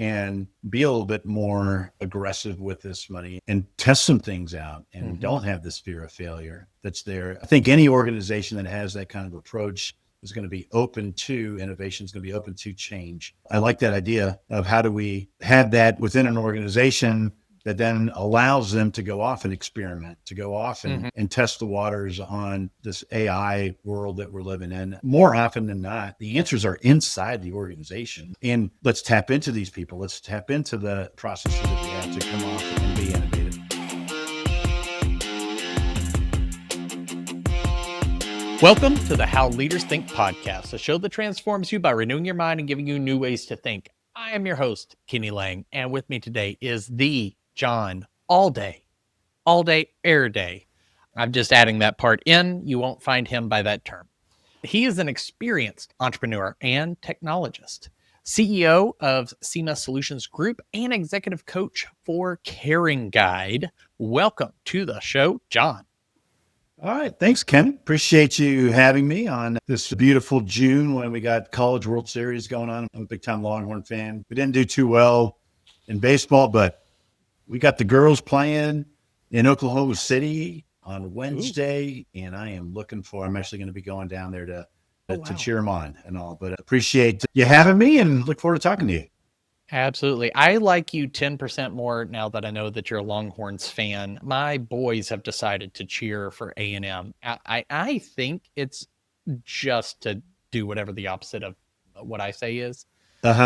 and be a little bit more aggressive with this money and test some things out and don't have this fear of failure that's there. I think any organization that has that kind of approach is going to be open to innovation, is going to be open to change. I like that idea of how do we have that within an organization that then allows them to go off and experiment, to go off and test the waters on this AI world that we're living in. More often than not, the answers are inside the organization. And let's tap into these people. Let's tap into the processes that we have to come off and be innovative. Welcome to the How Leaders Think podcast, a show that transforms you by renewing your mind and giving you new ways to think. I am your host, Kenny Lange, and with me today is the John Alday. Alday Air Day. I'm just adding that part in. You won't find him by that term. He is an experienced entrepreneur and technologist, CEO of Cima Solutions Group and executive coach for CaringGuide. Welcome to the show, John. All right. Thanks, Ken. Appreciate you having me on this beautiful June when we got College World Series going on. I'm a big time Longhorn fan. We didn't do too well in baseball, but we got the girls playing in Oklahoma City on Wednesday, and I'm actually going to be going down there to cheer them on and all, but appreciate you having me and look forward to talking to you. Absolutely. I like you 10% more now that I know that you're a Longhorns fan. My boys have decided to cheer for A&M. I think it's just to do whatever the opposite of what I say is.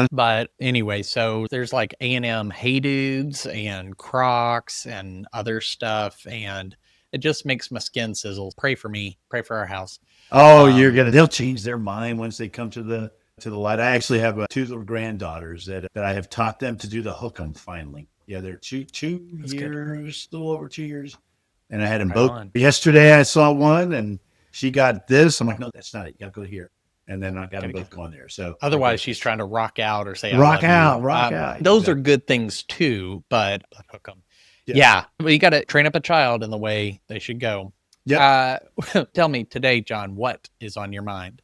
But anyway, so there's like A&M Hey Dudes and Crocs and other stuff, and it just makes my skin sizzle. Pray for me. Pray for our house. Oh, they'll change their mind once they come to the light. I actually have two little granddaughters that I have taught them to do the hook 'em finally. Yeah, they're two years, a little over 2 years. And I had them both. Yesterday I saw one and she got this. I'm like, no, that's not it. You got to go here. And then I got them both going there. So otherwise she's trying to rock out or say, rock out. Those are good things too, but hook 'em. Yeah. Well, you got to train up a child in the way they should go. Yeah. Tell me today, John, what is on your mind?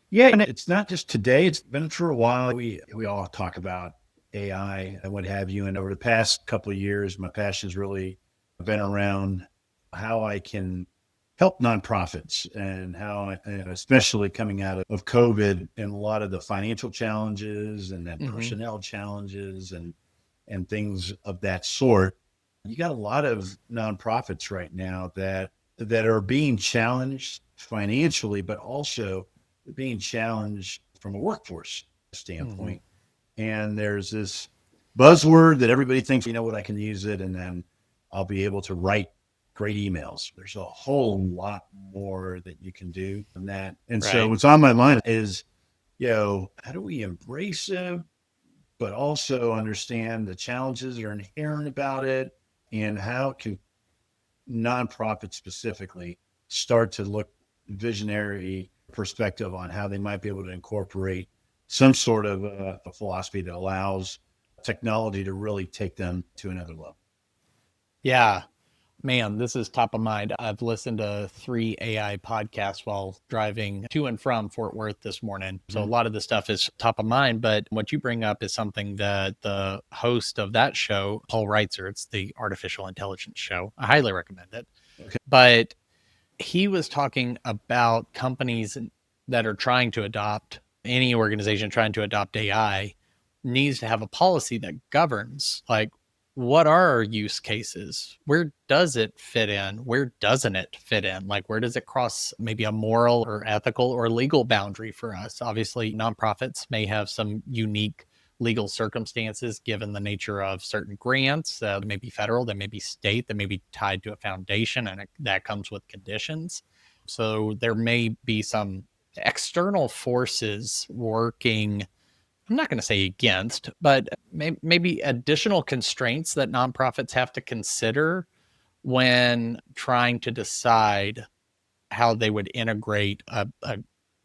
Yeah, and it's not just today. It's been for a while. We all talk about AI and what have you. And over the past couple of years, my passion's really been around how I can help nonprofits and how, especially coming out of COVID and a lot of the financial challenges and then personnel challenges and things of that sort. You got a lot of nonprofits right now that are being challenged financially, but also being challenged from a workforce standpoint. And there's this buzzword that everybody thinks, you know what, I can use it and then I'll be able to write great emails. There's a whole lot more that you can do than that. And so what's on my mind is, how do we embrace it, but also understand the challenges that are inherent about it, and how can nonprofits specifically start to look visionary perspective on how they might be able to incorporate some sort of a philosophy that allows technology to really take them to another level. Yeah, man, this is top of mind. I've listened to 3 AI podcasts while driving to and from Fort Worth this morning. So a lot of the stuff is top of mind, but what you bring up is something that the host of that show, Paul Reitzer, it's the artificial intelligence show. I highly recommend it. Okay. But he was talking about companies that are trying to adopt, any organization trying to adopt AI needs to have a policy that governs, like, what are our use cases? Where does it fit in? Where doesn't it fit in? Like, where does it cross maybe a moral or ethical or legal boundary for us? Obviously, nonprofits may have some unique legal circumstances given the nature of certain grants. They may be federal, they may be state, they may be tied to a foundation, and that comes with conditions. So there may be some external forces working, I'm not going to say against, but maybe additional constraints that nonprofits have to consider when trying to decide how they would integrate a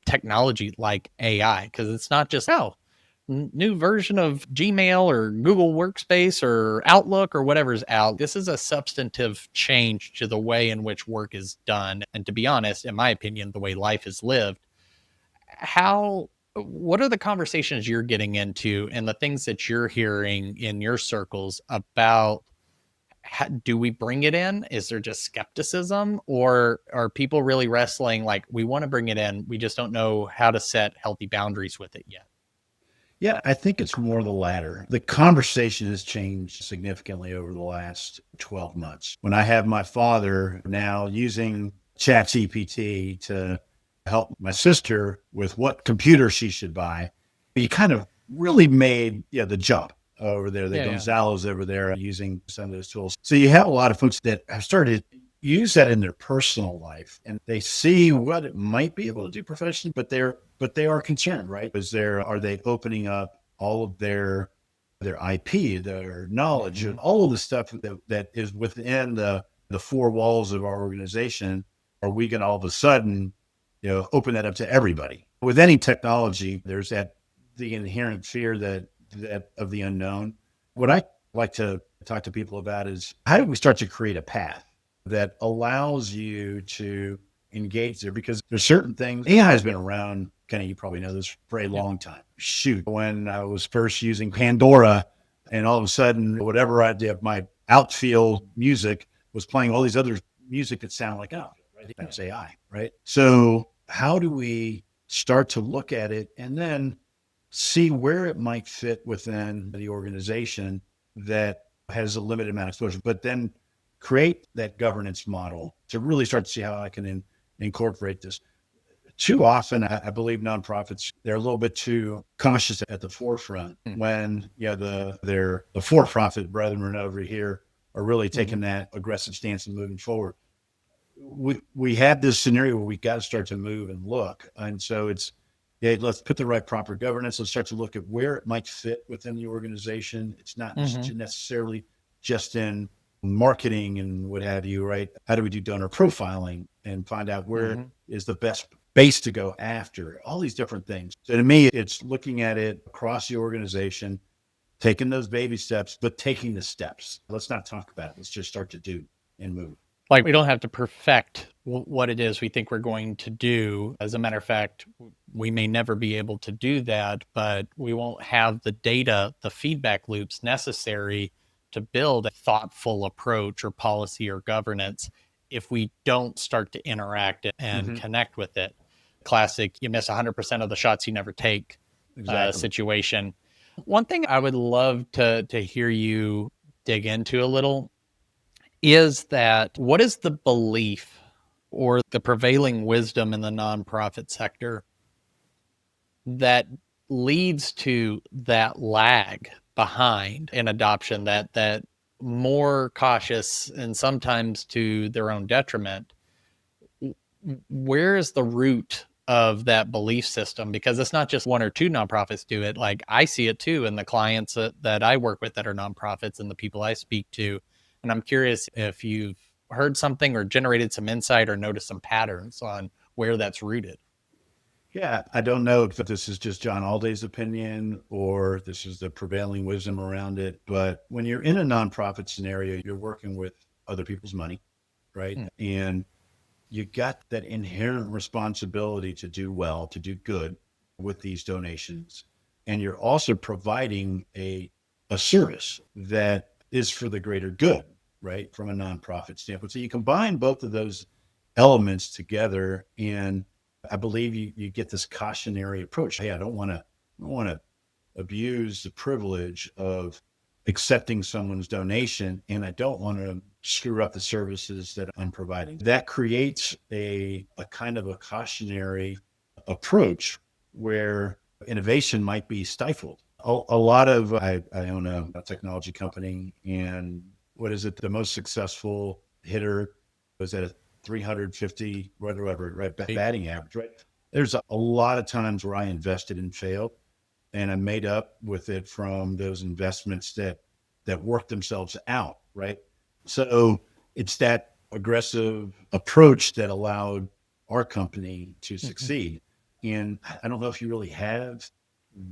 technology like AI. Because it's not just, new version of Gmail or Google Workspace or Outlook or whatever's out. This is a substantive change to the way in which work is done. And to be honest, in my opinion, the way life is lived. How What are the conversations you're getting into and the things that you're hearing in your circles about do we bring it in? Is there just skepticism, or are people really wrestling like we want to bring it in, we just don't know how to set healthy boundaries with it yet? Yeah, I think it's more the latter. The conversation has changed significantly over the last 12 months. When I have my father now using ChatGPT to help my sister with what computer she should buy, you kind of really made the jump over there. The Yeah, yeah. Gonzalo's over there using some of those tools. So you have a lot of folks that have started to use that in their personal life, and they see what it might be able to do professionally, but they are concerned, right? Are they opening up all of their IP, their knowledge, and all of the stuff that is within the four walls of our organization? Are we going to all of a sudden, open that up to everybody? With any technology, there's the inherent fear that of the unknown. What I like to talk to people about is how do we start to create a path that allows you to engage there? Because there's certain things. AI has been around, Kenny, you probably know this, for a long time. Shoot, when I was first using Pandora, and all of a sudden, whatever I did, my outfield music was playing all these other music that sound like outfield, right? That's AI, right? So how do we start to look at it and then see where it might fit within the organization that has a limited amount of exposure, but then create that governance model to really start to see how I can incorporate this. Too often, I believe nonprofits, they're a little bit too cautious at the forefront when the for-profit brethren over here are really taking that aggressive stance and moving forward. We have this scenario where we got to start to move and look, and so let's put the right proper governance. Let's start to look at where it might fit within the organization. It's not necessarily just in marketing and what have you, right? How do we do donor profiling and find out where is the best base to go after? All these different things. So to me, it's looking at it across the organization, taking those baby steps, but taking the steps. Let's not talk about it. Let's just start to do and move. Like we don't have to perfect what it is we think we're going to do. As a matter of fact, we may never be able to do that, but we won't have the data, the feedback loops necessary to build a thoughtful approach or policy or governance if we don't start to interact and connect with it. Classic, you miss 100% of the shots you never take situation. One thing I would love to hear you dig into a little is that what is the belief or the prevailing wisdom in the nonprofit sector that leads to that lag behind in adoption, that more cautious and sometimes to their own detriment? Where is the root of that belief system? Because it's not just one or two nonprofits do it. Like I see it too in the clients that I work with that are nonprofits and the people I speak to. And I'm curious if you've heard something or generated some insight or noticed some patterns on where that's rooted. Yeah, I don't know if this is just John Alday's opinion or this is the prevailing wisdom around it. But when you're in a nonprofit scenario, you're working with other people's money, right? And you got that inherent responsibility to do well, to do good with these donations. And you're also providing a service that is for the greater good, right? From a nonprofit standpoint. So you combine both of those elements together, and I believe you get this cautionary approach. Hey, I don't want to abuse the privilege of accepting someone's donation, and I don't want to screw up the services that I'm providing. That creates a kind of a cautionary approach where innovation might be stifled. A lot of I own a technology company, and what is it? The most successful hitter was at a 350 whatever, right, batting average, right? There's a lot of times where I invested and failed, and I made up with it from those investments that work themselves out, right? So it's that aggressive approach that allowed our company to succeed. And I don't know if you really have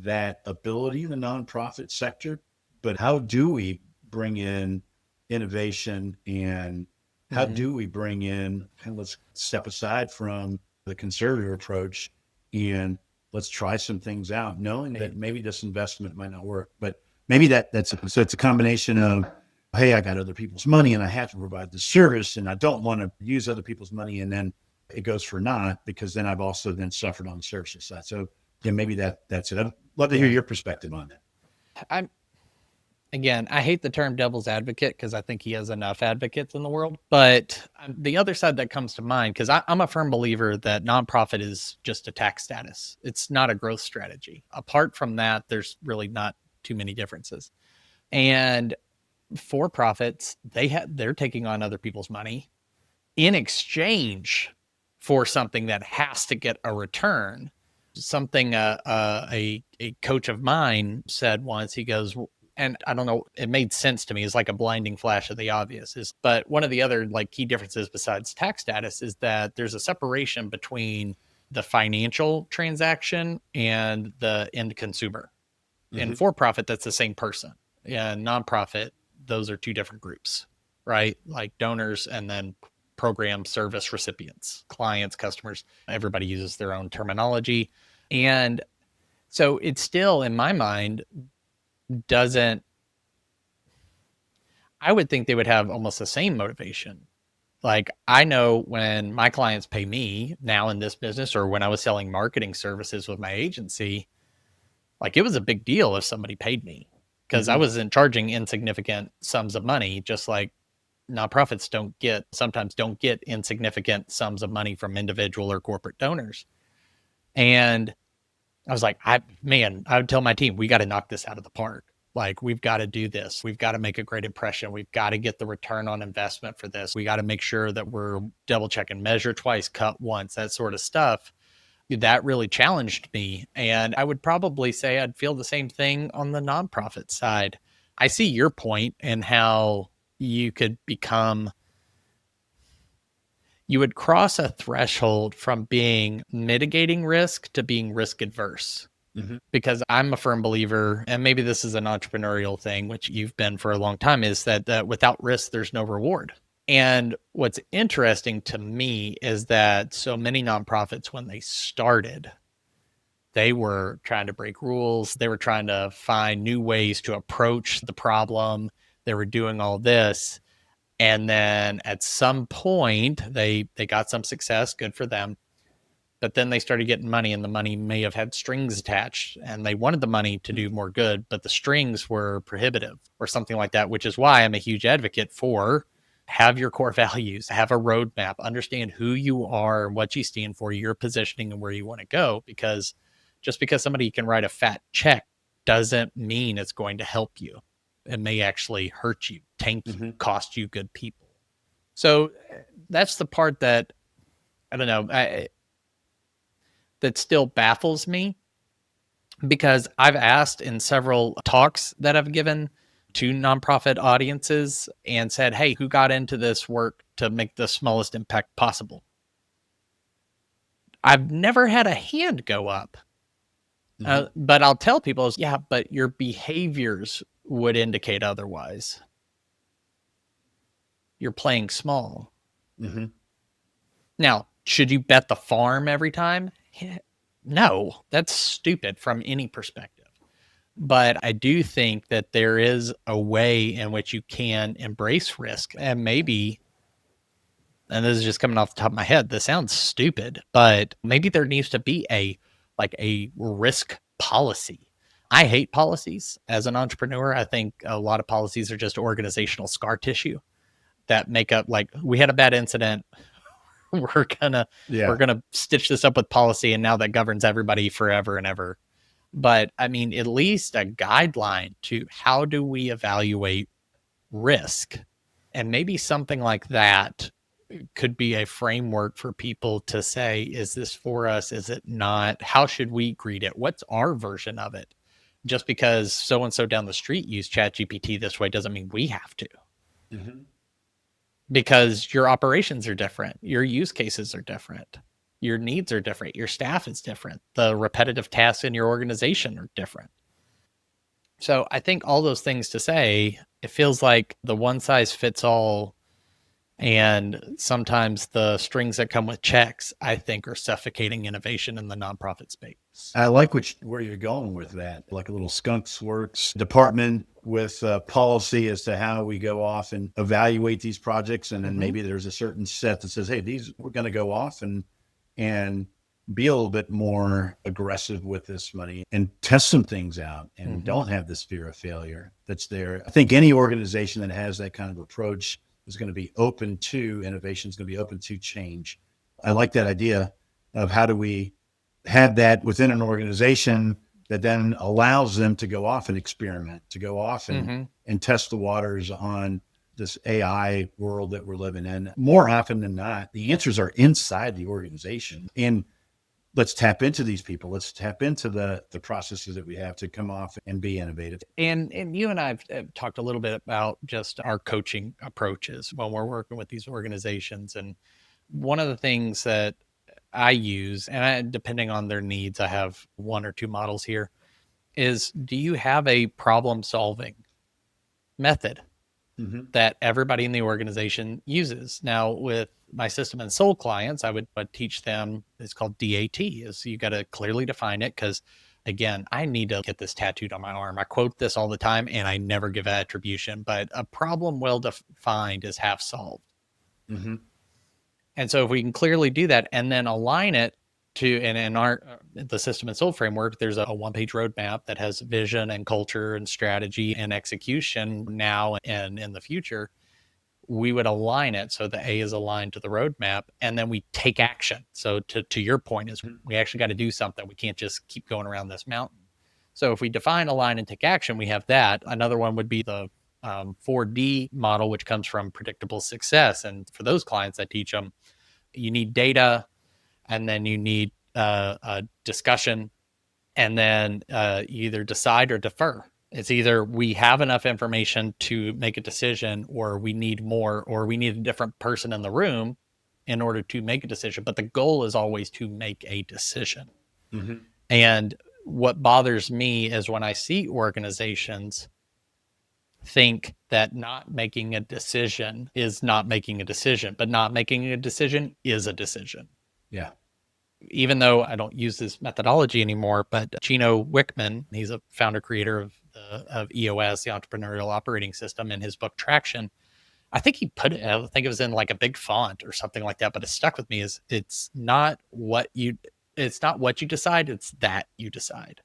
that ability in the nonprofit sector, but how do we bring in innovation, and how do we bring in, and let's step aside from the conservative approach and let's try some things out, knowing that maybe this investment might not work, but maybe so it's a combination of, hey, I got other people's money and I have to provide the service and I don't want to use other people's money. And then it goes for naught because then I've also then suffered on the services side. So yeah, maybe that's it. I'd love to hear your perspective on that. Again, I hate the term devil's advocate because I think he has enough advocates in the world. But the other side that comes to mind, because I'm a firm believer that nonprofit is just a tax status. It's not a growth strategy. Apart from that, there's really not too many differences. And for profits, they're taking on other people's money in exchange for something that has to get a return. Something a coach of mine said once, he goes, and I don't know, it made sense to me. It's like a blinding flash of the obvious. But one of the other like key differences besides tax status is that there's a separation between the financial transaction and the end consumer. In for-profit, that's the same person. Yeah, nonprofit, those are two different groups, right? Like donors and then program service recipients, clients, customers. Everybody uses their own terminology. And so it still, in my mind, doesn't, I would think they would have almost the same motivation. Like I know when my clients pay me now in this business, or when I was selling marketing services with my agency, like it was a big deal if somebody paid me because I wasn't charging insignificant sums of money, just like nonprofits sometimes don't get insignificant sums of money from individual or corporate donors. And I was like, I would tell my team, we got to knock this out of the park. Like, we've got to do this. We've got to make a great impression. We've got to get the return on investment for this. We got to make sure that we're double checking, measure twice, cut once, that sort of stuff. That really challenged me. And I would probably say I'd feel the same thing on the nonprofit side. I see your point and how you would cross a threshold from being mitigating risk to being risk adverse. Because I'm a firm believer, and maybe this is an entrepreneurial thing, which you've been for a long time, is that without risk, there's no reward. And what's interesting to me is that so many nonprofits, when they started, they were trying to break rules. They were trying to find new ways to approach the problem. They were doing all this. And then at some point, they got some success. Good for them. But then they started getting money, and the money may have had strings attached, and they wanted the money to do more good, but the strings were prohibitive or something like that, which is why I'm a huge advocate for have your core values, have a roadmap, understand who you are and what you stand for, your positioning and where you want to go. Because just because somebody can write a fat check doesn't mean it's going to help you. It may actually hurt you, tank you, cost you good people. So that's the part that, I don't know, that still baffles me, because I've asked in several talks that I've given to nonprofit audiences and said, hey, who got into this work to make the smallest impact possible? I've never had a hand go up. But I'll tell people, yeah, but your behaviors would indicate otherwise. You're playing small. Now, should you bet the farm every time? No, that's stupid from any perspective. But I do think that there is a way in which you can embrace risk, and maybe, and this is just coming off the top of my head, this sounds stupid, but maybe there needs to be a risk policy. I hate policies as an entrepreneur. I think a lot of policies are just organizational scar tissue that make up, like, we had a bad incident. We're gonna stitch this up with policy, and now that governs everybody forever and ever. But I mean, at least a guideline to how do we evaluate risk, and maybe something like that could be a framework for people to say, is this for us? Is it not? How should we greet it? What's our version of it? Just because so-and-so down the street used ChatGPT this way doesn't mean we have to. Because your operations are different. Your use cases are different. Your needs are different. Your staff is different. The repetitive tasks in your organization are different. So I think all those things to say, it feels like the one size fits all. And sometimes the strings that come with checks, I think, are suffocating innovation in the nonprofit space. I like where you're going with that, like a little skunks works department with policy as to how we go off and evaluate these projects. And then maybe there's a certain set that says, hey, these we're going to go off and be a little bit more aggressive with this money and test some things out and don't have this fear of failure that's there. I think any organization that has that kind of approach is going to be open to innovation, is going to be open to change. I like that idea of how do we have that within an organization that then allows them to go off and experiment, to go off and test the waters on this AI world that we're living in. More often than not, the answers are inside the organization. And let's tap into these people. Let's tap into the processes that we have to come off and be innovative. And you and I have talked a little bit about just our coaching approaches when we're working with these organizations. And one of the things that I use, and depending on their needs, I have one or two models here, is do you have a problem solving method that everybody in the organization uses? Now, with my system and soul clients, I would teach them, it's called DAT, is you got to clearly define it. Because again, I need to get this tattooed on my arm. I quote this all the time and I never give attribution, but a problem well defined is half solved. And so if we can clearly do that and then align it to, and in the system and soul framework, there's a one-page roadmap that has vision and culture and strategy and execution now and in the future. We would align it so the A is aligned to the roadmap, and then we take action. So to your point is we actually got to do something. We can't just keep going around this mountain. So if we define, align, and take action, we have that. Another one would be the 4D model, which comes from predictable success. And for those clients, I teach them, you need data, and then you need a discussion, and then you either decide or defer. It's either we have enough information to make a decision, or we need more, or we need a different person in the room in order to make a decision. But the goal is always to make a decision. And what bothers me is when I see organizations think that not making a decision is not making a decision, but not making a decision is a decision. Yeah. Even though I don't use this methodology anymore, but Gino Wickman, he's a founder creator of EOS, the Entrepreneurial Operating System, in his book Traction, I think he put it, I think it was in like a big font or something like that, but it stuck with me, is it's not what you decide, it's that you decide.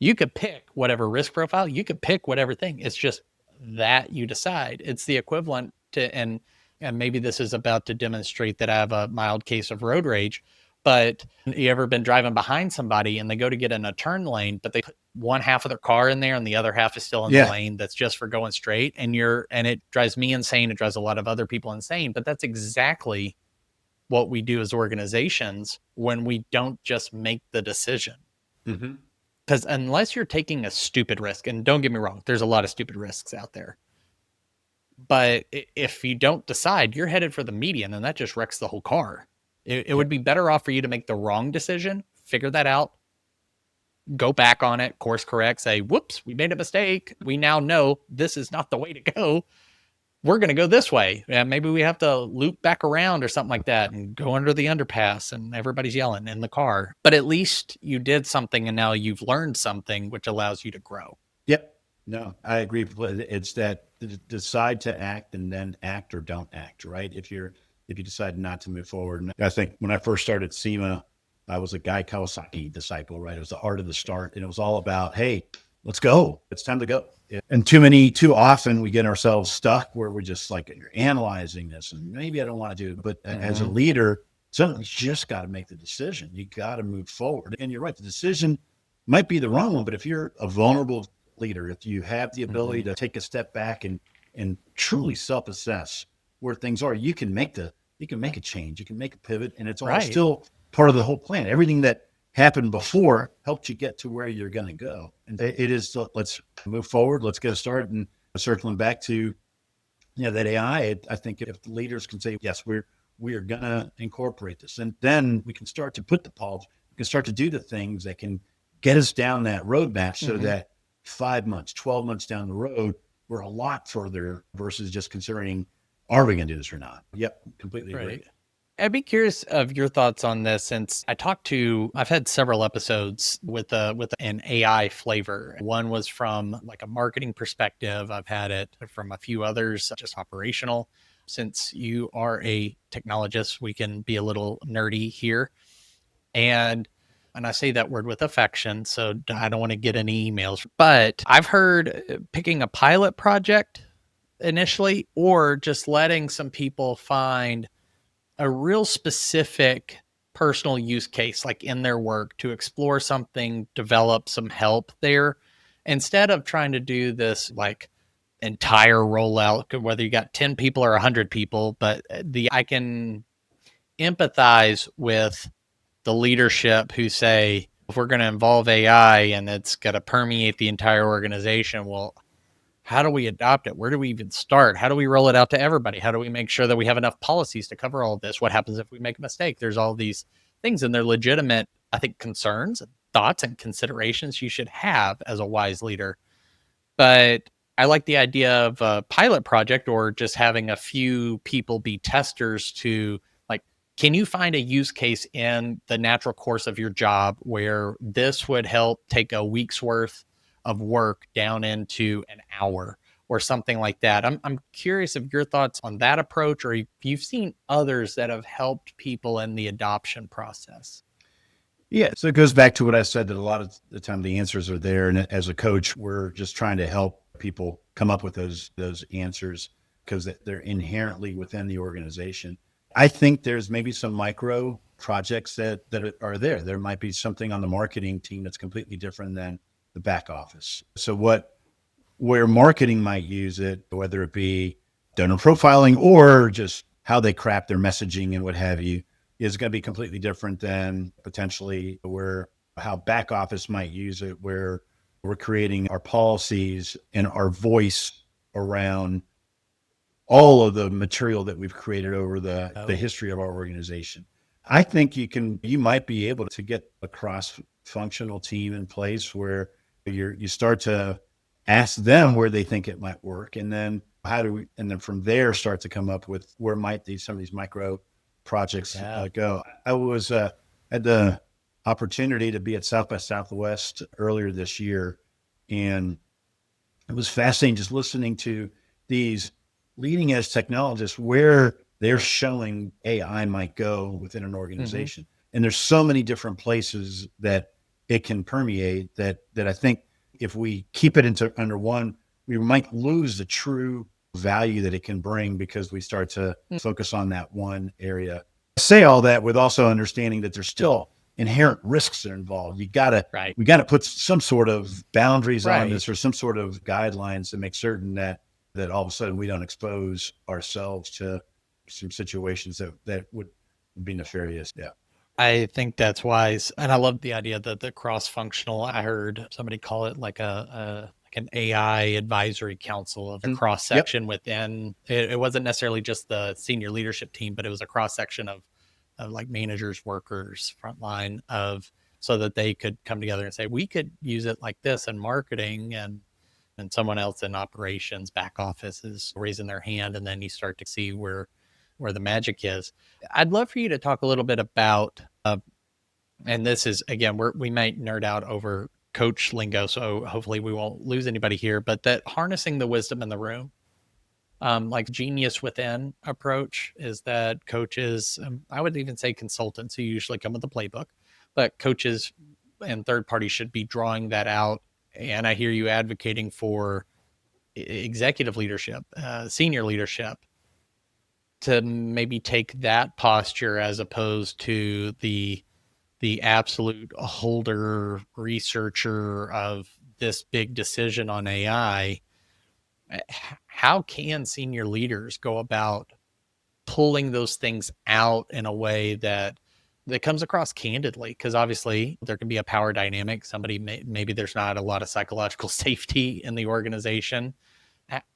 You could pick whatever risk profile, you could pick whatever thing. It's just that you decide. It's the equivalent to, and maybe this is about to demonstrate that I have a mild case of road rage, but you ever been driving behind somebody and they go to get in a turn lane, but they put one half of their car in there and the other half is still in the lane that's just for going straight, and it drives me insane. It drives a lot of other people insane, but that's exactly what we do as organizations when we don't just make the decision. Because unless you're taking a stupid risk, and don't get me wrong, there's a lot of stupid risks out there. But if you don't decide, you're headed for the median, and that just wrecks the whole car. It would be better off for you to make the wrong decision, figure that out, go back on it, course correct, say, whoops, we made a mistake. We now know this is not the way to go. We're going to go this way. And maybe we have to loop back around or something like that and go under the underpass, and everybody's yelling in the car. But at least you did something, and now you've learned something, which allows you to grow. Yep. No, I agree. It's that decide to act and then act or don't act, right? If you decide not to move forward. And I think when I first started Cima, I was a Guy Kawasaki disciple, right? It was the art of the start. And it was all about, hey, let's go. It's time to go. And too often we get ourselves stuck where we're just like, you're analyzing this and maybe I don't want to do it. But as a leader, sometimes you just got to make the decision. You got to move forward. And you're right. The decision might be the wrong one, but if you're a vulnerable leader, if you have the ability to take a step back and truly self-assess where things are, you can make a change, you can make a pivot, and it's all still part of the whole plan. Everything that happened before helped you get to where you're going to go. And it is, let's move forward, let's get started. And circling back to that AI, I think if the leaders can say, yes, we are going to incorporate this, and then we can start to put the pulse, we can start to do the things that can get us down that roadmap so that 5 months, 12 months down the road, we're a lot further versus just considering, are we going to do this or not? Yep, completely agree. I'd be curious of your thoughts on this since I've had several episodes with an AI flavor. One was from like a marketing perspective. I've had it from a few others, just operational. Since you are a technologist, we can be a little nerdy here. And I say that word with affection, so I don't want to get any emails. But I've heard picking a pilot project initially, or just letting some people find a real specific personal use case, like in their work, to explore something, develop some help there, instead of trying to do this like entire rollout, whether you got 10 people or 100 people. But I can empathize with the leadership who say, if we're going to involve AI and it's going to permeate the entire organization, well, how do we adopt it? Where do we even start? How do we roll it out to everybody? How do we make sure that we have enough policies to cover all of this? What happens if we make a mistake? There's all these things, and they're legitimate, I think, concerns, thoughts, and considerations you should have as a wise leader. But I like the idea of a pilot project, or just having a few people be testers to, like, can you find a use case in the natural course of your job where this would help take a week's worth of work down into an hour or something like that? I'm curious of your thoughts on that approach, or if you've seen others that have helped people in the adoption process. Yeah. So it goes back to what I said, that a lot of the time the answers are there. And as a coach, we're just trying to help people come up with those answers because they're inherently within the organization. I think there's maybe some micro projects that are there. There might be something on the marketing team that's completely different than the back office. So where marketing might use it, whether it be donor profiling or just how they craft their messaging and what have you, is going to be completely different than potentially where how back office might use it, where we're creating our policies and our voice around all of the material that we've created over the history of our organization. I think you might be able to get a cross-functional team in place where you start to ask them where they think it might work, and then and then from there start to come up with where might some of these micro projects go. I had the opportunity to be at South by Southwest earlier this year, and it was fascinating just listening to these leading edge technologists where they're showing AI might go within an organization. Mm-hmm. And there's so many different places that it can permeate that I think if we keep it under one, we might lose the true value that it can bring because we start to focus on that one area. I say all that with also understanding that there's still inherent risks that are involved. We got to put some sort of boundaries on this, or some sort of guidelines to make certain that all of a sudden we don't expose ourselves to some situations that would be nefarious. Yeah. I think that's wise. And I love the idea that the cross-functional, I heard somebody call it like an AI advisory council of a cross section within it. It wasn't necessarily just the senior leadership team, but it was a cross section of like managers, workers, frontline, so that they could come together and say, we could use it like this in marketing, and someone else in operations, back office is raising their hand. And then you start to see where the magic is. I'd love for you to talk a little bit about, and this is, again, we might nerd out over coach lingo, so hopefully we won't lose anybody here, but that harnessing the wisdom in the room, like genius within approach, is that coaches, I would even say consultants who usually come with a playbook, but coaches and third parties should be drawing that out. And I hear you advocating for executive leadership, senior leadership, to maybe take that posture as opposed to the absolute holder researcher of this big decision on AI. How can senior leaders go about pulling those things out in a way that comes across candidly? Because obviously there can be a power dynamic. Maybe there's not a lot of psychological safety in the organization.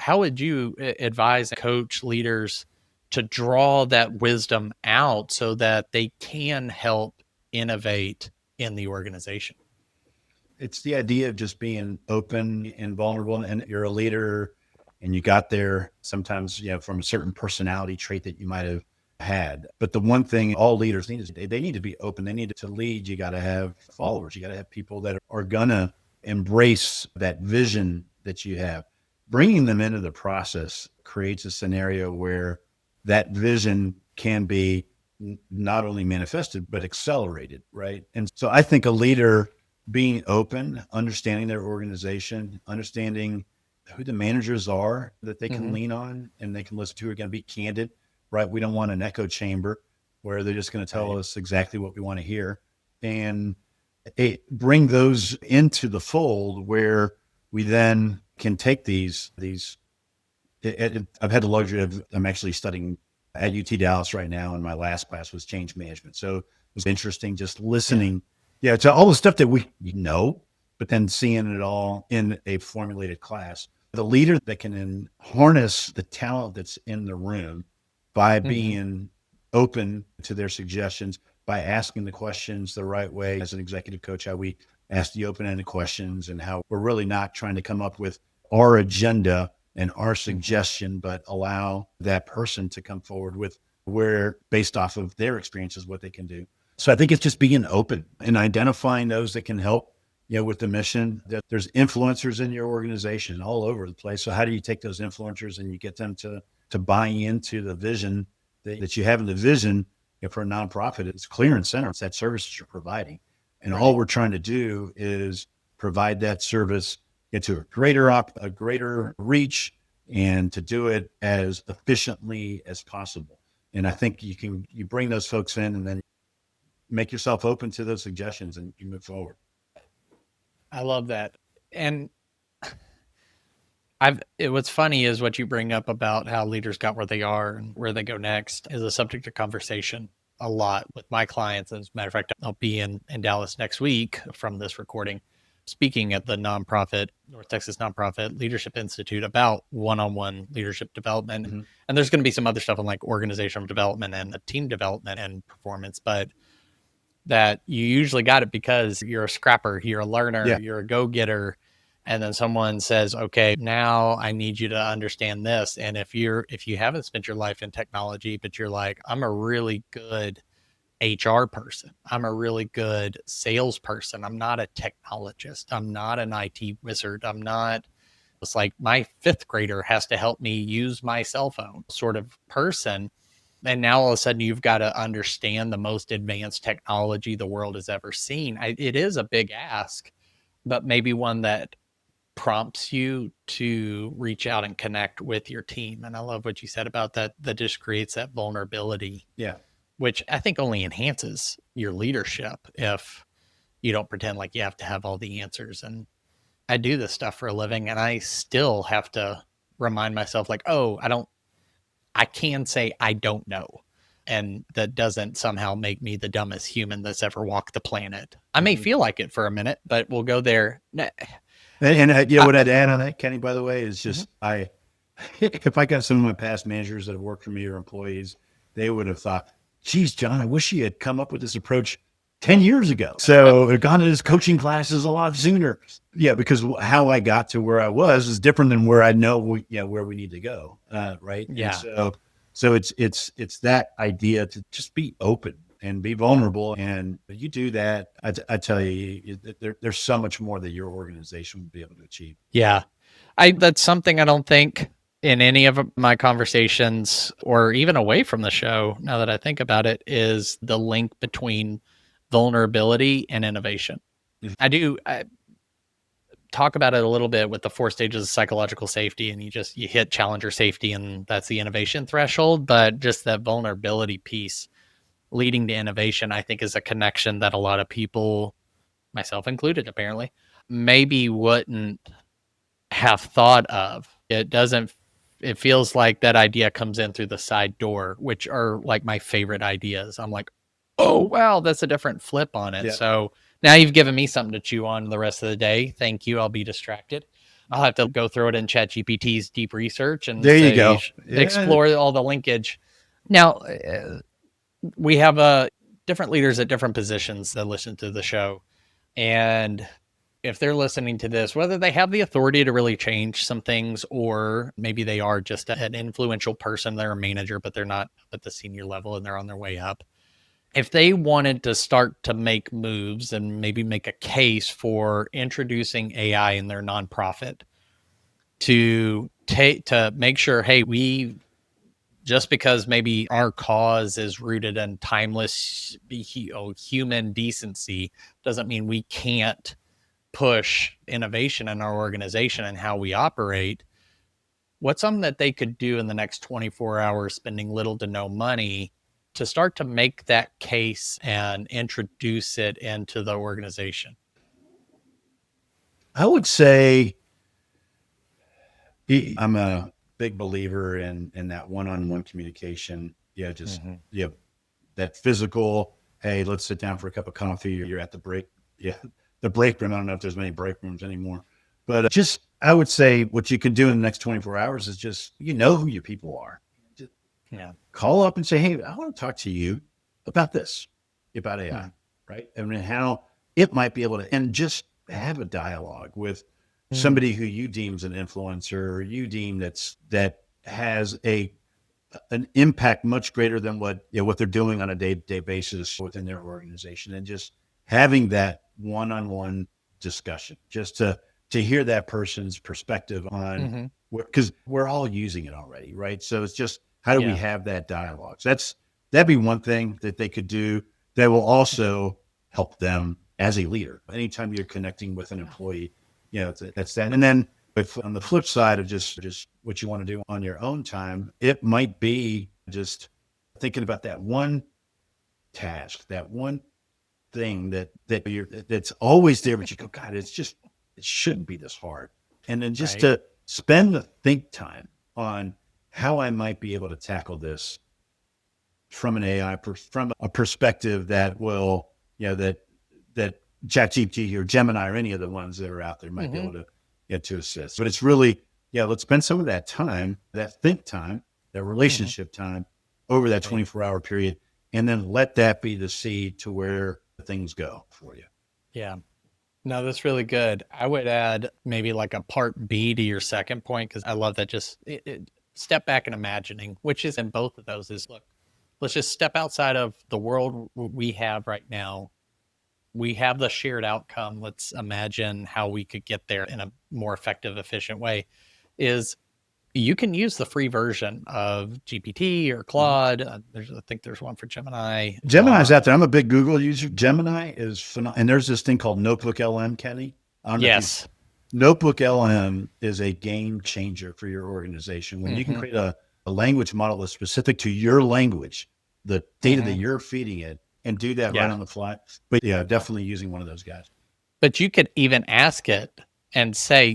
How would you advise coach leaders to draw that wisdom out so that they can help innovate in the organization? It's the idea of just being open and vulnerable, and you're a leader and you got there sometimes, from a certain personality trait that you might have had. But the one thing all leaders need is they need to be open. They need to lead. You got to have followers. You got to have people that are going to embrace that vision that you have. Bringing them into the process creates a scenario where that vision can be not only manifested, but accelerated, right? And so I think a leader being open, understanding their organization, understanding who the managers are that they can lean on and they can listen to, are going to be candid, right? We don't want an echo chamber where they're just going to tell us exactly what we want to hear. And bring those into the fold where we then can take I've had the luxury of, I'm actually studying at UT Dallas right now, and my last class was change management. So it was interesting just listening, to all the stuff that we but then seeing it all in a formulated class. The leader that can harness the talent that's in the room by being open to their suggestions, by asking the questions the right way. As an executive coach, how we ask the open-ended questions and how we're really not trying to come up with our agenda and our suggestion, but allow that person to come forward with where, based off of their experiences, what they can do. So I think it's just being open and identifying those that can help, with the mission. That there's influencers in your organization all over the place. So how do you take those influencers and you get them to buy into the vision that you have in the vision? For a nonprofit, it's clear and center. It's that service that you're providing. And all we're trying to do is provide that service into a greater reach, and to do it as efficiently as possible. And I think you bring those folks in and then make yourself open to those suggestions and you move forward. I love that. And what's funny is what you bring up about how leaders got where they are and where they go next is a subject of conversation a lot with my clients. As a matter of fact, I'll be in Dallas next week from this recording, speaking at the nonprofit, North Texas Nonprofit Leadership Institute, about one-on-one leadership development. And there's going to be some other stuff on like organizational development and team development and performance, but that you usually got it because you're a scrapper, you're a learner, you're a go-getter. And then someone says, okay, now I need you to understand this. And if you haven't spent your life in technology, but you're like, I'm a really good HR person, I'm a really good salesperson, I'm not a technologist, I'm not an IT wizard, it's like my fifth grader has to help me use my cell phone sort of person. And now all of a sudden you've got to understand the most advanced technology the world has ever seen. It is a big ask, but maybe one that prompts you to reach out and connect with your team. And I love what you said about that just creates that vulnerability. Yeah. Which I think only enhances your leadership if you don't pretend like you have to have all the answers. And I do this stuff for a living and I still have to remind myself like, I can say I don't know. And that doesn't somehow make me the dumbest human that's ever walked the planet. I may feel like it for a minute, but we'll go there. And what I'd add on that, Kenny, by the way, is just if I got some of my past managers that have worked for me or employees, they would have thought, geez, John, I wish you had come up with this approach 10 years ago. So I've gone to his coaching classes a lot sooner. Yeah, because how I got to where I was is different than where I know where we need to go. Right. Yeah. And so it's that idea to just be open and be vulnerable. And you do that, I tell you, there's so much more that your organization will be able to achieve. Yeah. That's something I don't think in any of my conversations or even away from the show, now that I think about it, is the link between vulnerability and innovation. I talk about it a little bit with the 4 stages of psychological safety, and you hit challenger safety and that's the innovation threshold, but just that vulnerability piece leading to innovation, I think, is a connection that a lot of people, myself included, apparently, maybe wouldn't have thought of. It feels like that idea comes in through the side door, which are like my favorite ideas. I'm like, oh, wow, that's a different flip on it. Yeah. So now you've given me something to chew on the rest of the day. Thank you. I'll be distracted. I'll have to go throw it in ChatGPT's deep research and there you go. Explore all the linkage. Now, we have different leaders at different positions that listen to the show. And if they're listening to this, whether they have the authority to really change some things, or maybe they are just an influential person, they're a manager, but they're not at the senior level and they're on their way up. If they wanted to start to make moves and maybe make a case for introducing AI in their nonprofit to make sure, hey, we just because maybe our cause is rooted in timeless human decency doesn't mean we can't push innovation in our organization and how we operate. What's something that they could do in the next 24 hours, spending little to no money, to start to make that case and introduce it into the organization? I would say I'm a big believer in that one-on-one communication. Yeah, just Mm-hmm. yeah, that physical. Hey, let's sit down for a cup of coffee. You're at the break. Yeah, the break room. I don't know if there's many break rooms anymore, but just I would say what you can do in the next 24 hours is just who your people are. Just Yeah. call up and say, hey, I want to talk to you about this, about AI, Mm-hmm. right? I mean, how it might be able to, and just have a dialogue with Mm-hmm. somebody who you deem as an influencer, or you deem that has an impact much greater than what they're doing on a day-to-day basis within their organization, and just having that one-on-one discussion, just to hear that person's perspective on, Mm-hmm. because we're all using it already, right? So it's just, how do we Yeah. have that dialogue? So that'd be one thing that they could do that will also help them as a leader. Anytime you're connecting with an employee, that's that. And then if on the flip side of just what you want to do on your own time, it might be just thinking about that one task, that one thing that's always there, but you go, God, it shouldn't be this hard. And then just Right. to spend the think time on how I might be able to tackle this from an AI, from a perspective that will, that ChatGPT or Gemini or any of the ones that are out there might be Mm-hmm. able to get to assist. But it's really, let's spend some of that time, that think time, that Mm-hmm. relationship time over that Right. 24-hour period, and then let that be the seed to where things go for you. Yeah. No, that's really good. I would add maybe like a part B to your second point, because I love that. Just step back and imagining, which is in both of those, is look, let's just step outside of the world we have right now. We have the shared outcome. Let's imagine how we could get there in a more effective, efficient way. Is you can use the free version of GPT or Mhm. Claude. I think there's one for Gemini as Gemini's well. out there. I'm a big Google user. Gemini is phenomenal. And there's this thing called Notebook LM, Kenny. I don't know if you've Yes. Notebook LM is a game changer for your organization. When you can Mm-hmm. create a language model that's specific to your language, the data that Mm-hmm. you're feeding it, and do that right Yeah. on the fly. But yeah, definitely using one of those guys. But you could even ask it and say,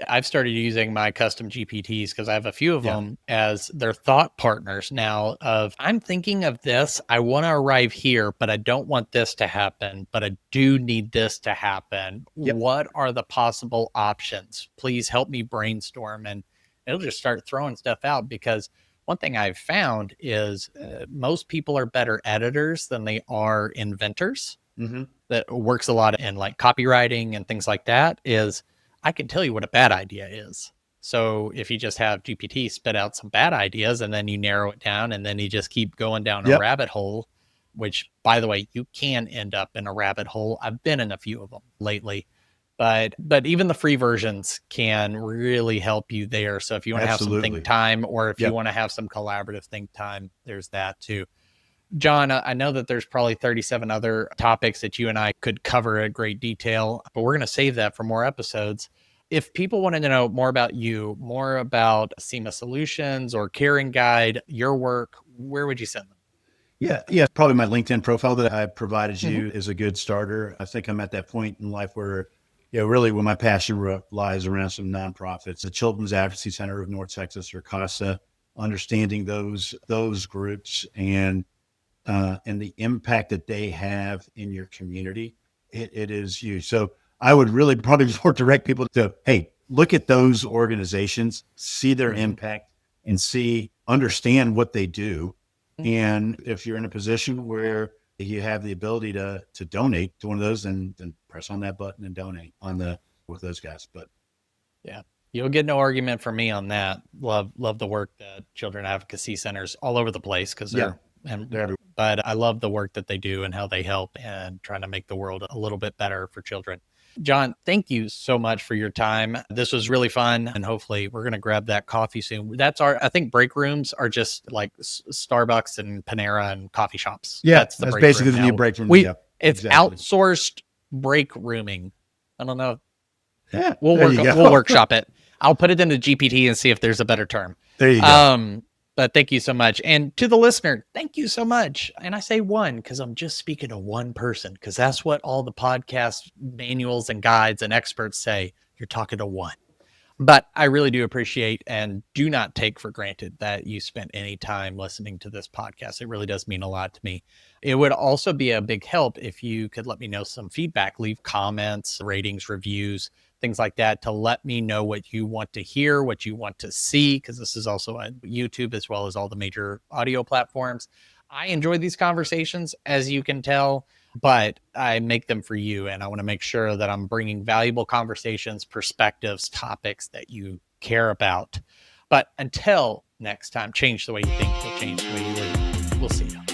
I've started using my custom GPTs because I have a few of Yeah. them as their thought partners now of, I'm thinking of this. I want to arrive here, but I don't want this to happen, but I do need this to happen. Yep. What are the possible options? Please help me brainstorm. And it'll just start throwing stuff out, because one thing I've found is most people are better editors than they are inventors. Mm-hmm. That works a lot in like copywriting and things like that, is I can tell you what a bad idea is. So if you just have GPT spit out some bad ideas and then you narrow it down and then you just keep going down a Yep. rabbit hole, which by the way, you can end up in a rabbit hole. I've been in a few of them lately, but even the free versions can really help you there. So if you want to have some think Absolutely. time, or if you Yep. want to have some collaborative think time, there's that too. John, I know that there's probably 37 other topics that you and I could cover in great detail, but we're going to save that for more episodes. If people wanted to know more about you, more about Cima Solutions or CaringGuide, your work, where would you send them? Yeah. Yeah. Probably my LinkedIn profile that I provided Mm-hmm. you is a good starter. I think I'm at that point in life where, really where my passion lies around some nonprofits, the Children's Advocacy Center of North Texas, or CASA, understanding those groups and the impact that they have in your community. It is huge. So I would really probably more direct people to, hey, look at those organizations, see their Mm-hmm. impact, and understand what they do. And if you're in a position where you have the ability to donate to one of those, then press on that button and donate with those guys. But yeah, you'll get no argument from me on that. Love the work that children advocacy centers all over the place, because they're everywhere. But I love the work that they do and how they help and trying to make the world a little bit better for children. John, thank you so much for your time. This was really fun, and hopefully we're going to grab that coffee soon. I think break rooms are just like Starbucks and Panera and coffee shops. Yeah, that's basically the new break room. It's outsourced break rooming. I don't know. Yeah, we'll workshop it. I'll put it into GPT and see if there's a better term. There you go. But thank you so much. And to the listener, thank you so much. And I say one because I'm just speaking to one person, because that's what all the podcast manuals and guides and experts say. You're talking to one. But I really do appreciate and do not take for granted that you spent any time listening to this podcast. It really does mean a lot to me. It would also be a big help if you could let me know some feedback, leave comments, ratings, reviews, things like that, to let me know what you want to hear, what you want to see, because this is also on YouTube as well as all the major audio platforms. I enjoy these conversations, as you can tell, but I make them for you. And I want to make sure that I'm bringing valuable conversations, perspectives, topics that you care about. But until next time, change the way you think, you'll change the way you live. We'll see you.